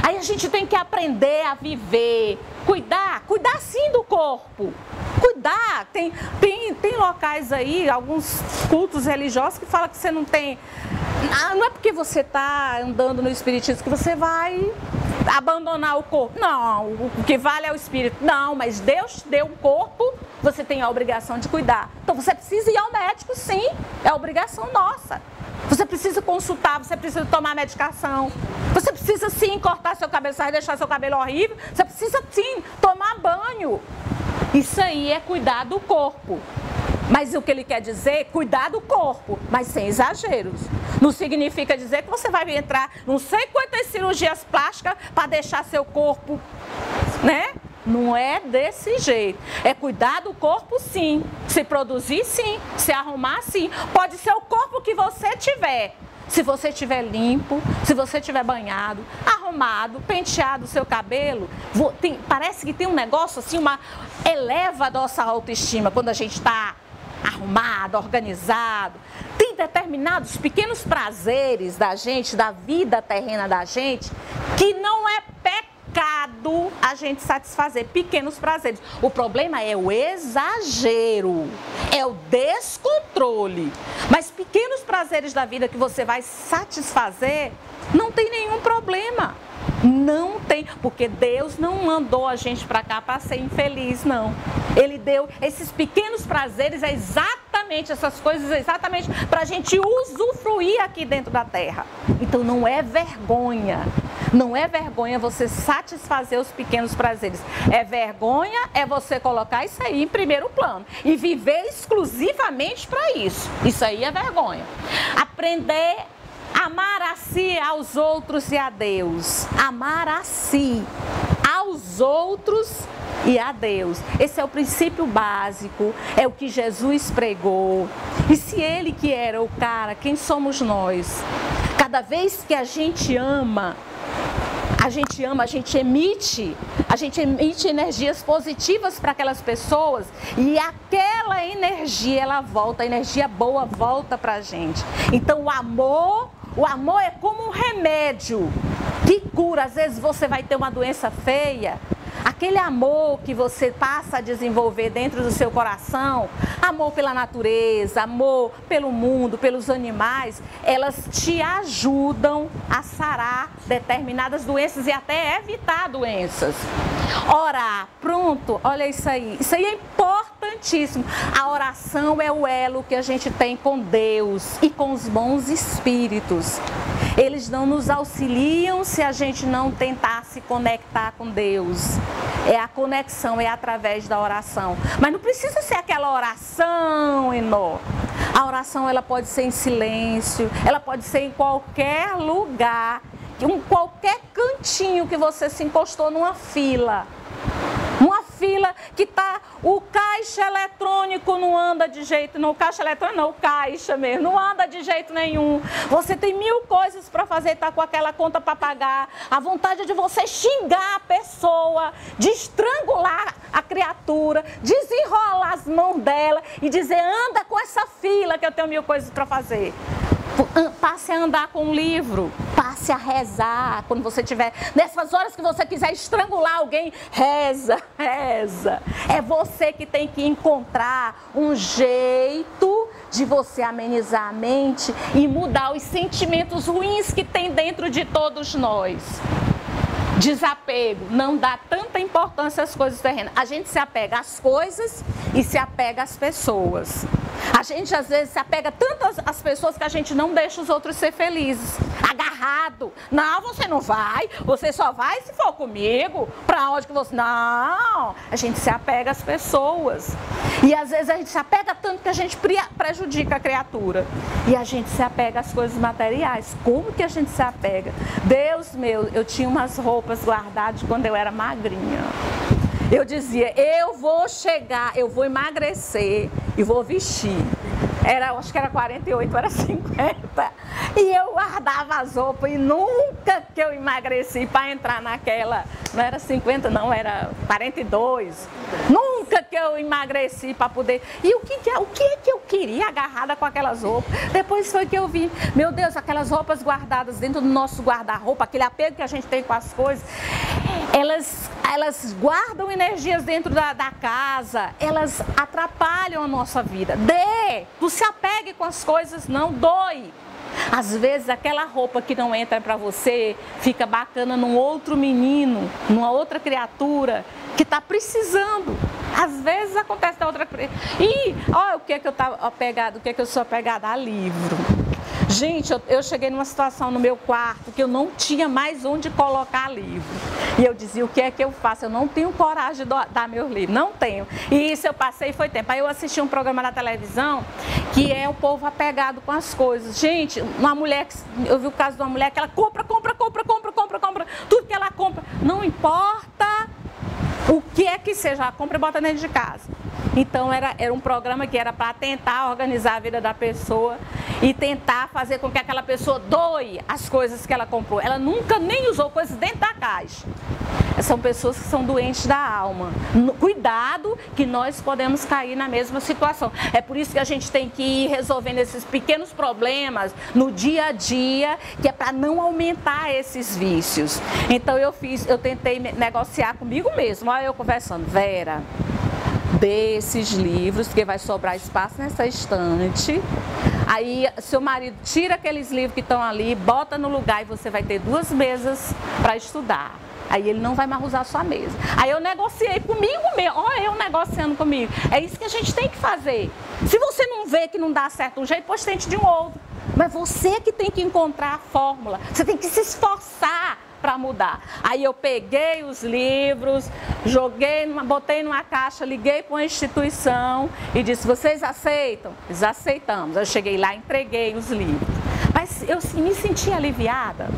Aí a gente tem que aprender a viver, cuidar sim do corpo, cuidar. Tem locais aí, alguns cultos religiosos que falam que você não tem, não é porque você está andando no espiritismo que você vai abandonar o corpo. Não, o que vale é o espírito. Não, mas Deus te deu um corpo, você tem a obrigação de cuidar. Então você precisa ir ao médico, sim, é obrigação nossa. Você precisa consultar, você precisa tomar medicação. Você precisa sim cortar seu cabelo, você vai deixar seu cabelo horrível. Você precisa sim tomar banho. Isso aí é cuidar do corpo. Mas o que ele quer dizer é cuidar do corpo, mas sem exageros. Não significa dizer que você vai entrar não sei quantas cirurgias plásticas para deixar seu corpo, né? Não é desse jeito. É cuidar do corpo, sim. Se produzir, sim. Se arrumar, sim. Pode ser o corpo que você tiver. Se você estiver limpo, se você estiver banhado, arrumado, penteado o seu cabelo, parece que tem um negócio assim, eleva a nossa autoestima quando a gente está arrumado, organizado. Tem determinados pequenos prazeres da gente, da vida terrena da gente, que não é pecado a gente satisfazer pequenos prazeres. O problema é o exagero, é o descontrole. Mas pequenos prazeres da vida que você vai satisfazer, não tem nenhum problema. Não tem, porque Deus não mandou a gente para cá para ser infeliz, não. Ele deu esses pequenos prazeres, exatamente essas coisas, exatamente para a gente usufruir aqui dentro da terra. Então não é vergonha, não é vergonha você satisfazer os pequenos prazeres. É vergonha é você colocar isso aí em primeiro plano e viver exclusivamente para isso. Isso aí é vergonha. Aprender amar a si, aos outros e a Deus. Amar a si, aos outros e a Deus. Esse é o princípio básico, é o que Jesus pregou. E se Ele que era o cara, quem somos nós? Cada vez que a gente ama, a gente emite energias positivas para aquelas pessoas e aquela energia, ela volta, a energia boa volta para a gente. Então o amor é como um remédio que cura. Às vezes você vai ter uma doença feia, aquele amor que você passa a desenvolver dentro do seu coração, amor pela natureza, amor pelo mundo, pelos animais, elas te ajudam a sarar determinadas doenças e até evitar doenças. Orar, pronto, olha isso aí é importantíssimo. A oração é o elo que a gente tem com Deus e com os bons espíritos. Eles não nos auxiliam se a gente não tentar se conectar com Deus. É a conexão, é através da oração. Mas não precisa ser aquela oração enorme. A oração ela pode ser em silêncio, ela pode ser em qualquer lugar, em qualquer cantinho que você se encostou numa fila. Uma fila que tá, o caixa eletrônico não anda de jeito, não, o caixa eletrônico não, o caixa mesmo, não anda de jeito nenhum. Você tem 1000 coisas para fazer, tá com aquela conta para pagar. A vontade é de você xingar a pessoa, de estrangular a criatura, desenrolar as mãos dela e dizer, anda com essa fila que eu tenho 1000 coisas para fazer. Passe a andar com um livro, passe a rezar. Quando você tiver, nessas horas que você quiser estrangular alguém, reza. É você que tem que encontrar um jeito de você amenizar a mente e mudar os sentimentos ruins que tem dentro de todos nós. Desapego, não dá tanta importância às coisas terrenas. A gente se apega às coisas e se apega às pessoas. A gente às vezes se apega tanto às pessoas que a gente não deixa os outros ser felizes. Agarrado. Não, você não vai. Você só vai se for comigo. Pra onde que você... Não. A gente se apega às pessoas. E às vezes a gente se apega tanto que a gente prejudica a criatura. E a gente se apega às coisas materiais. Como que a gente se apega? Deus meu, eu tinha umas roupas guardadas quando eu era magrinha. Eu dizia, eu vou chegar, eu vou emagrecer e vou vestir. Acho que era 48, era 50. E eu guardava as roupas e nunca que eu emagreci para entrar naquela, não era 50 não, era 42. Nunca que eu emagreci para poder... E o que que eu queria agarrada com aquelas roupas? Depois foi que eu vi, meu Deus, aquelas roupas guardadas dentro do nosso guarda-roupa, aquele apego que a gente tem com as coisas, elas guardam energias dentro da casa, elas atrapalham a nossa vida. Tu se apegue com as coisas, não doe. Às vezes aquela roupa que não entra para você fica bacana num outro menino, numa outra criatura que está precisando. Às vezes acontece da outra criatura. E olha o que é que eu tava apegado, o que é que eu sou apegada a livro. Gente, eu cheguei numa situação no meu quarto que eu não tinha mais onde colocar livro. E eu dizia, o que é que eu faço? Eu não tenho coragem de dar meus livros, não tenho. E isso eu passei foi tempo. Aí eu assisti um programa na televisão que é o povo apegado com as coisas. Gente, uma mulher, eu vi o caso de uma mulher que ela compra. Tudo que ela compra, não importa o que é que seja, ela compra e bota dentro de casa. Então era um programa que era para tentar organizar a vida da pessoa e tentar fazer com que aquela pessoa doe as coisas que ela comprou. Ela nunca nem usou coisas dentro da caixa. São pessoas que são doentes da alma. Cuidado que nós podemos cair na mesma situação. É por isso que a gente tem que ir resolvendo esses pequenos problemas no dia a dia, que é para não aumentar esses vícios. Então eu tentei negociar comigo mesmo. Olha eu conversando, Vera, dê esses livros, porque vai sobrar espaço nessa estante. Aí seu marido tira aqueles livros que estão ali, bota no lugar e você vai ter 2 mesas para estudar. Aí ele não vai mais usar a sua mesa. Aí eu negociei comigo mesmo, olha eu negociando comigo. É isso que a gente tem que fazer. Se você não vê que não dá certo um jeito, pois tente de um outro. Mas você que tem que encontrar a fórmula, você tem que se esforçar para mudar. Aí eu peguei os livros, botei numa caixa, liguei para uma instituição e disse, vocês aceitam? Eles aceitamos. Eu cheguei lá, entreguei os livros. Mas eu me senti aliviada.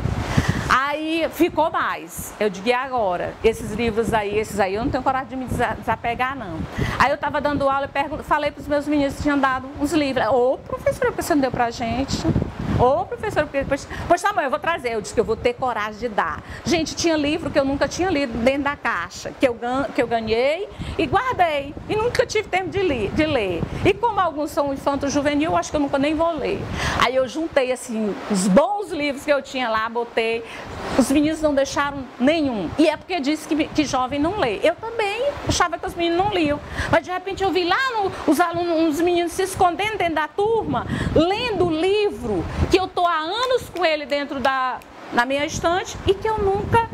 Aí ficou mais. Eu digo, e agora? Esses livros aí, eu não tenho coragem de me desapegar, não. Aí eu estava dando aula e falei para os meus meninos que tinham dado uns livros. Ô, professora, por que você não deu para a gente? Ô, professora, pois tá bom, eu vou trazer. Eu disse que eu vou ter coragem de dar. Gente, tinha livro que eu nunca tinha lido dentro da caixa, que eu ganhei e guardei. E nunca tive tempo de ler. E como alguns são infanto-juvenil, eu acho que eu nunca nem vou ler. Aí eu juntei, assim, os bons livros que eu tinha lá, botei. Os meninos não deixaram nenhum. E é porque disse que jovem não lê. Eu também achava que os meninos não liam. Mas de repente eu vi lá os meninos se escondendo dentro da turma, lendo o livro que eu estou há anos com ele dentro na minha estante e que eu nunca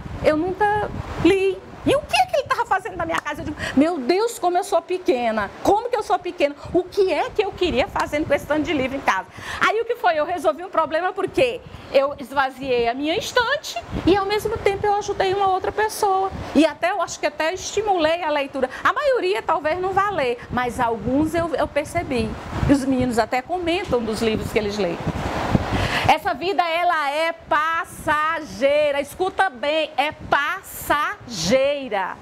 li. E o que é que ele estava fazendo na minha casa? Eu digo, meu Deus, como eu sou pequena. Como que eu sou pequena? O que é que eu queria fazendo com esse tanto de livro em casa? Aí o que foi? Eu resolvi um problema porque eu esvaziei a minha estante e ao mesmo tempo eu ajudei uma outra pessoa. E eu acho que até estimulei a leitura. A maioria talvez não vá ler, mas alguns eu percebi. E os meninos até comentam dos livros que eles leem. Essa vida, ela é passageira. Escuta bem, é passageira.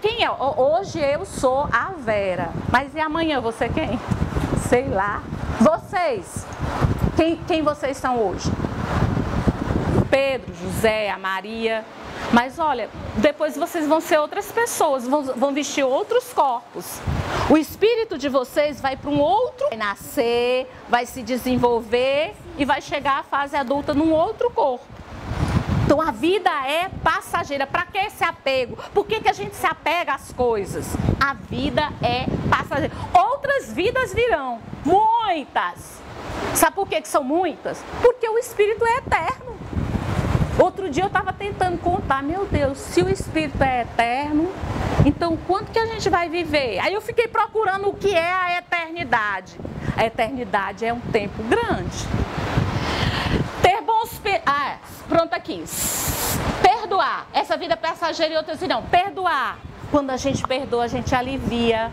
Quem é? Hoje eu sou a Vera. Mas e amanhã você quem? Sei lá. Vocês. Quem vocês são hoje? Pedro, José, a Maria. Mas olha, depois vocês vão ser outras pessoas, vão vestir outros corpos. O espírito de vocês vai para um outro, vai nascer, vai se desenvolver e vai chegar à fase adulta num outro corpo. Então a vida é passageira. Para que esse apego? Por que a gente se apega às coisas? A vida é passageira. Outras vidas virão, muitas. Sabe por que são muitas? Porque o espírito é eterno. Outro dia eu estava tentando contar, meu Deus, se o espírito é eterno, então quanto que a gente vai viver? Aí eu fiquei procurando o que é a eternidade. A eternidade é um tempo grande. Ter bons... pronto aqui. Perdoar. Essa vida é passageira e outras não. Perdoar. Quando a gente perdoa, a gente alivia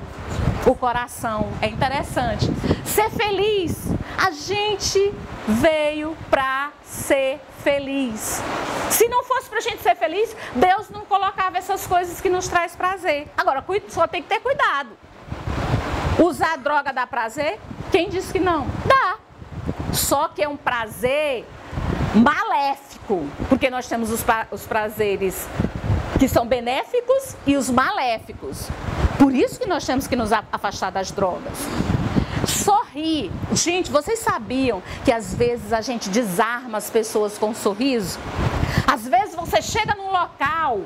o coração. É interessante. Ser feliz. A gente veio para ser feliz. Se não fosse para a gente ser feliz, Deus não colocava essas coisas que nos traz prazer. Agora, só tem que ter cuidado. Usar droga dá prazer? Quem disse que não? Dá. Só que é um prazer maléfico, porque nós temos os prazeres que são benéficos e os maléficos. Por isso que nós temos que nos afastar das drogas. Sorrir. Gente, vocês sabiam que às vezes a gente desarma as pessoas com um sorriso? Às vezes você chega num local,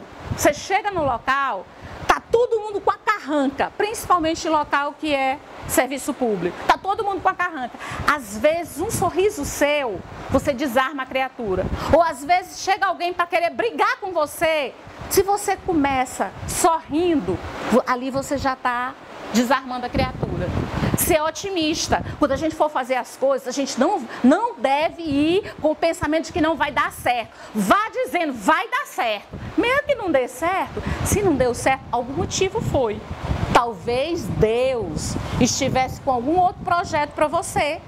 tá todo mundo com a carranca, principalmente em local que é serviço público. Tá todo mundo com a carranca. Às vezes um sorriso seu, você desarma a criatura. Ou às vezes chega alguém para querer brigar com você. Se você começa sorrindo, ali você já está desarmando a criatura. Ser otimista. Quando a gente for fazer as coisas, a gente não deve ir com o pensamento de que não vai dar certo. Vá dizendo, vai dar certo. Mesmo que não dê certo, se não deu certo, algum motivo foi. Talvez Deus estivesse com algum outro projeto para você.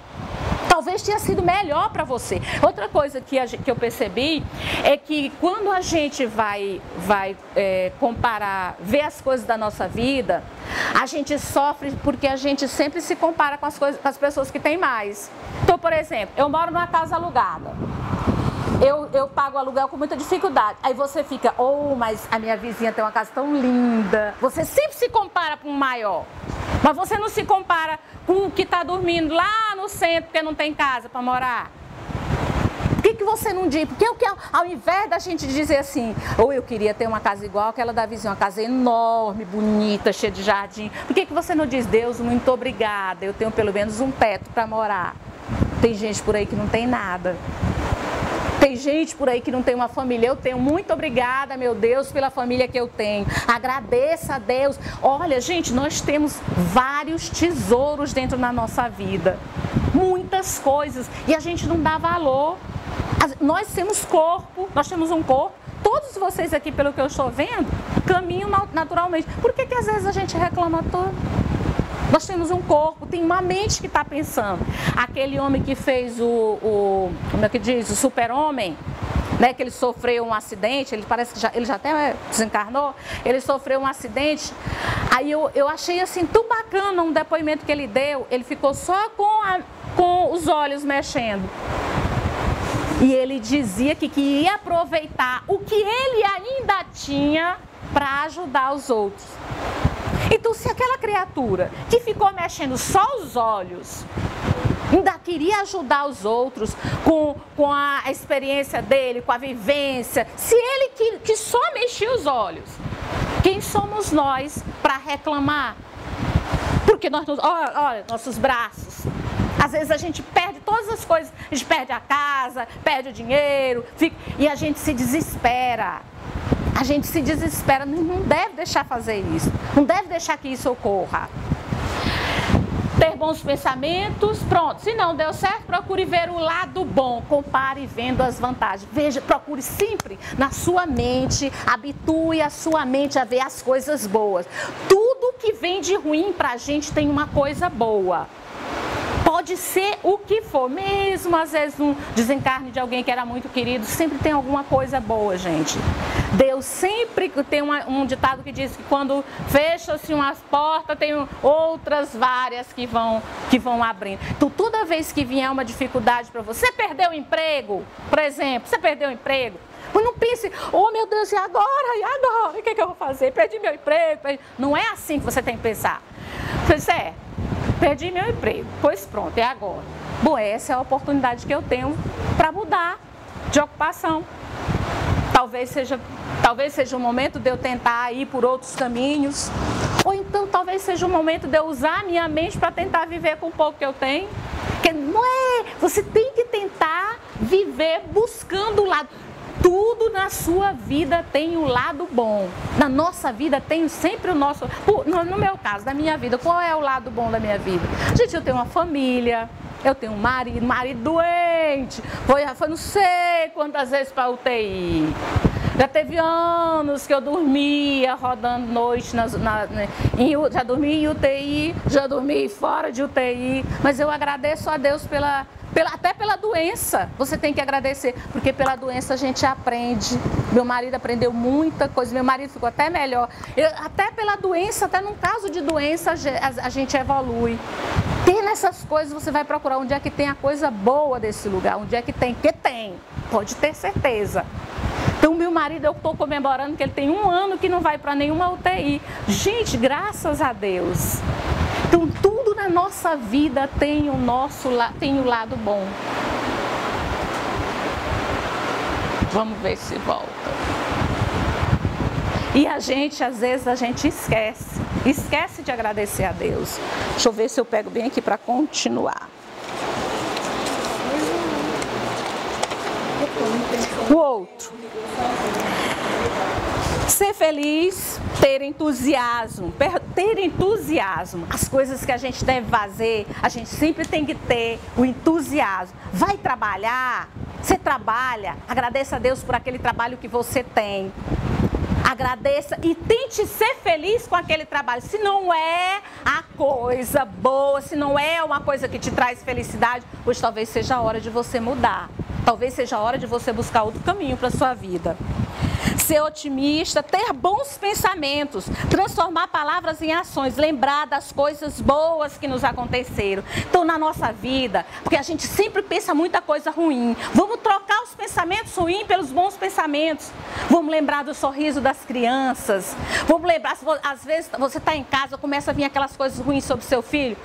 Talvez tenha sido melhor para você. Outra coisa que eu percebi é que quando a gente vai comparar, ver as coisas da nossa vida, a gente sofre porque a gente sempre se compara com as pessoas que têm mais. Então, por exemplo, eu moro numa casa alugada. Eu pago aluguel com muita dificuldade. Aí você fica, mas a minha vizinha tem uma casa tão linda. Você sempre se compara com o maior. Mas você não se compara com o que está dormindo lá no centro porque não tem casa para morar. Por que você não diz? Porque ao invés da gente dizer assim, eu queria ter uma casa igual aquela da vizinha, uma casa enorme, bonita, cheia de jardim. Por que você não diz, Deus, muito obrigada, eu tenho pelo menos um teto para morar? Tem gente por aí que não tem nada. Tem gente por aí que não tem uma família. Eu tenho, muito obrigada, meu Deus, pela família que eu tenho. Agradeça a Deus. Olha, gente, nós temos vários tesouros dentro da nossa vida. Muitas coisas. E a gente não dá valor. Nós temos corpo, nós temos um corpo. Todos vocês aqui, pelo que eu estou vendo, caminham naturalmente. Por que às vezes a gente reclama todo? Nós temos um corpo, tem uma mente que está pensando. Aquele homem que fez como é que diz? O super-homem, né? Que ele sofreu um acidente, ele parece que ele já até desencarnou, ele sofreu um acidente. Aí eu achei assim tão bacana um depoimento que ele deu, ele ficou só com os olhos mexendo. E ele dizia que ia aproveitar o que ele ainda tinha para ajudar os outros. Então, se aquela criatura que ficou mexendo só os olhos, ainda queria ajudar os outros com a experiência dele, com a vivência, se ele que só mexia os olhos, quem somos nós para reclamar? Porque olha, nossos braços. Às vezes a gente perde todas as coisas, a gente perde a casa, perde o dinheiro, e a gente se desespera. A gente se desespera, não deve deixar fazer isso, não deve deixar que isso ocorra. Ter bons pensamentos, pronto. Se não deu certo, procure ver o lado bom, compare vendo as vantagens. Veja, procure sempre na sua mente, habitue a sua mente a ver as coisas boas. Tudo que vem de ruim pra gente tem uma coisa boa. Pode ser o que for, mesmo às vezes um desencarne de alguém que era muito querido, sempre tem alguma coisa boa, gente. Deus sempre tem um ditado que diz que quando fecha-se umas portas, tem outras várias que vão abrindo. Então, toda vez que vier uma dificuldade para você, perdeu o emprego, por exemplo, você perdeu o emprego, não pense, meu Deus, e agora? E agora? O que eu vou fazer? Perdi meu emprego. Não é assim que você tem que pensar. Você perdi meu emprego, pois pronto, é agora. Bom, essa é a oportunidade que eu tenho para mudar de ocupação. Talvez seja o momento de eu tentar ir por outros caminhos. Ou então talvez seja o momento de eu usar a minha mente para tentar viver com o pouco que eu tenho. Porque não é, você tem que tentar viver buscando o lado. Tudo na sua vida tem o lado bom. Na nossa vida tem sempre o nosso... No meu caso, na minha vida, qual é o lado bom da minha vida? Gente, eu tenho uma família, eu tenho um marido doente, foi não sei quantas vezes para UTI. Já teve anos que eu dormia rodando noite, já dormi em UTI, já dormi fora de UTI, mas eu agradeço a Deus até pela doença. Você tem que agradecer, porque pela doença a gente aprende. Meu marido aprendeu muita coisa, meu marido ficou até melhor. Até pela doença, até num caso de doença, a gente evolui. Tem nessas coisas, você vai procurar onde é que tem a coisa boa desse lugar, onde é que tem, que tem, pode ter certeza. Então, meu marido, eu estou comemorando que ele tem 1 ano que não vai para nenhuma UTI. Gente, graças a Deus. Então, tudo na nossa vida tem o lado bom. Vamos ver se volta. E às vezes, a gente esquece de agradecer a Deus. Deixa eu ver se eu pego bem aqui para continuar. O outro. Ser feliz, ter entusiasmo. As coisas que a gente deve fazer, a gente sempre tem que ter o entusiasmo. Vai trabalhar, você trabalha, agradeça a Deus por aquele trabalho que você tem. Agradeça e tente ser feliz com aquele trabalho. Se não é a coisa boa, se não é uma coisa que te traz felicidade, pois talvez seja a hora de você mudar. Talvez seja a hora de você buscar outro caminho para a sua vida. Ser otimista, ter bons pensamentos, transformar palavras em ações, lembrar das coisas boas que nos aconteceram. Então, na nossa vida, porque a gente sempre pensa muita coisa ruim, vamos trocar os pensamentos ruins pelos bons pensamentos. Vamos lembrar do sorriso das crianças. Vamos lembrar, às vezes você está em casa, começa a vir aquelas coisas ruins sobre seu filho.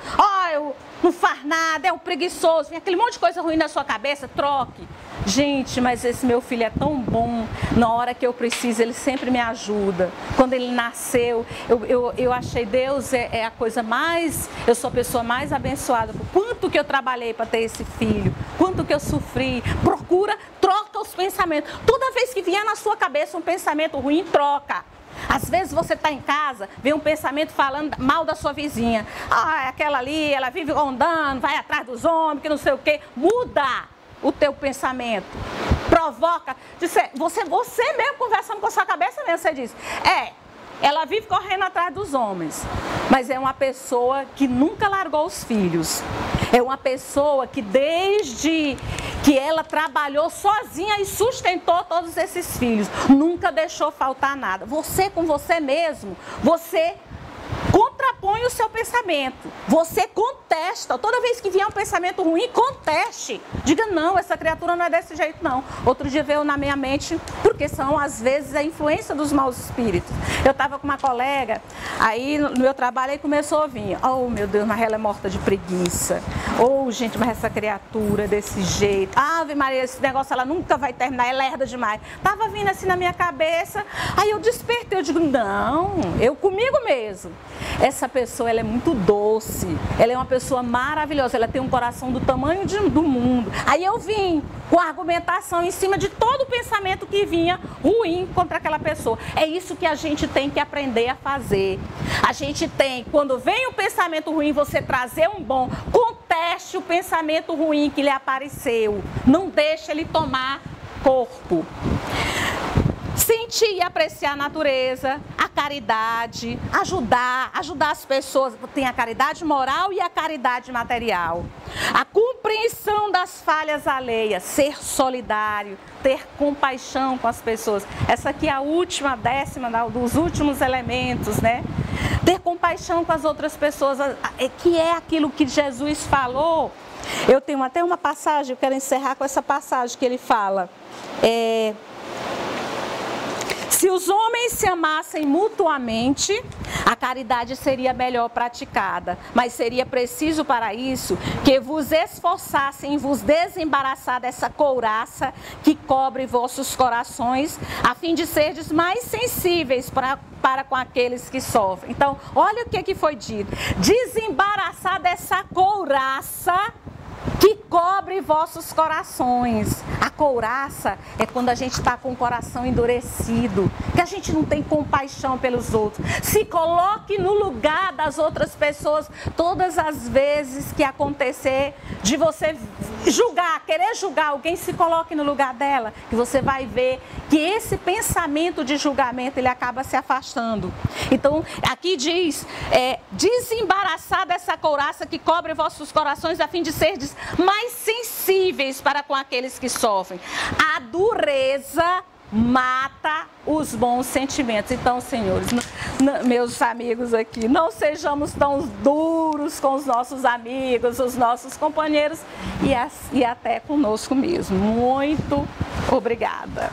Não faz nada, é um preguiçoso, vem aquele monte de coisa ruim na sua cabeça, troque. Gente, mas esse meu filho é tão bom, na hora que eu preciso, ele sempre me ajuda. Quando ele nasceu, eu achei Deus é a coisa mais, eu sou a pessoa mais abençoada. Quanto que eu trabalhei para ter esse filho, quanto que eu sofri. Troca os pensamentos. Toda vez que vier na sua cabeça um pensamento ruim, troca. Às vezes você está em casa, vê um pensamento falando mal da sua vizinha. Aquela ali, ela vive rondando, vai atrás dos homens, que não sei o quê. Muda o teu pensamento. Provoca. Você mesmo conversando com a sua cabeça mesmo, você diz, ela vive correndo atrás dos homens, mas é uma pessoa que nunca largou os filhos. É uma pessoa que desde que ela trabalhou sozinha e sustentou todos esses filhos, nunca deixou faltar nada. Você com você mesmo, você contrapõe o seu pensamento, você contesta. Toda vez que vier um pensamento ruim, conteste. Diga, não, essa criatura não é desse jeito, não. Outro dia veio na minha mente, porque são, às vezes, a influência dos maus espíritos. Eu estava com uma colega, aí no meu trabalho, aí começou a vir. Oh, meu Deus, mas ela é morta de preguiça. Oh, gente, mas essa criatura desse jeito. Ave Maria, esse negócio, ela nunca vai terminar, é lerda demais. Tava vindo assim na minha cabeça, aí eu despertei, eu digo, não, eu comigo mesmo. Essa pessoa, ela é muito doce, ela é uma pessoa maravilhosa, ela tem um coração do tamanho do mundo. Aí eu vim com a argumentação em cima de todo o pensamento que vinha ruim contra aquela pessoa. É isso que a gente tem que aprender a fazer. A gente tem, quando vem um pensamento ruim, você trazer um bom, conteste o pensamento ruim que lhe apareceu. Não deixe ele tomar corpo. Sentir e apreciar a natureza, a caridade, ajudar as pessoas. Tem a caridade moral e a caridade material. A compreensão das falhas alheias, ser solidário, ter compaixão com as pessoas. Essa aqui é a última, 10ª, dos últimos elementos, né? Ter compaixão com as outras pessoas, que é aquilo que Jesus falou. Eu tenho até uma passagem, eu quero encerrar com essa passagem que ele fala. Se os homens se amassem mutuamente, a caridade seria melhor praticada, mas seria preciso para isso que vos esforçassem em vos desembaraçar dessa couraça que cobre vossos corações, a fim de serdes mais sensíveis para com aqueles que sofrem. Então, olha o que foi dito: desembaraçar dessa couraça que cobre vossos corações. A couraça é quando a gente está com o coração endurecido, que a gente não tem compaixão pelos outros. Se coloque no lugar das outras pessoas todas as vezes que acontecer de você querer julgar alguém, se coloque no lugar dela, que você vai ver que esse pensamento de julgamento, ele acaba se afastando. Então, aqui diz, desembaraçar dessa couraça que cobre vossos corações, a fim de serdes mais sensíveis para com aqueles que sofrem. A dureza mata os bons sentimentos. Então, senhores, meus amigos aqui, não sejamos tão duros com os nossos amigos, os nossos companheiros e até conosco mesmo. Muito obrigada.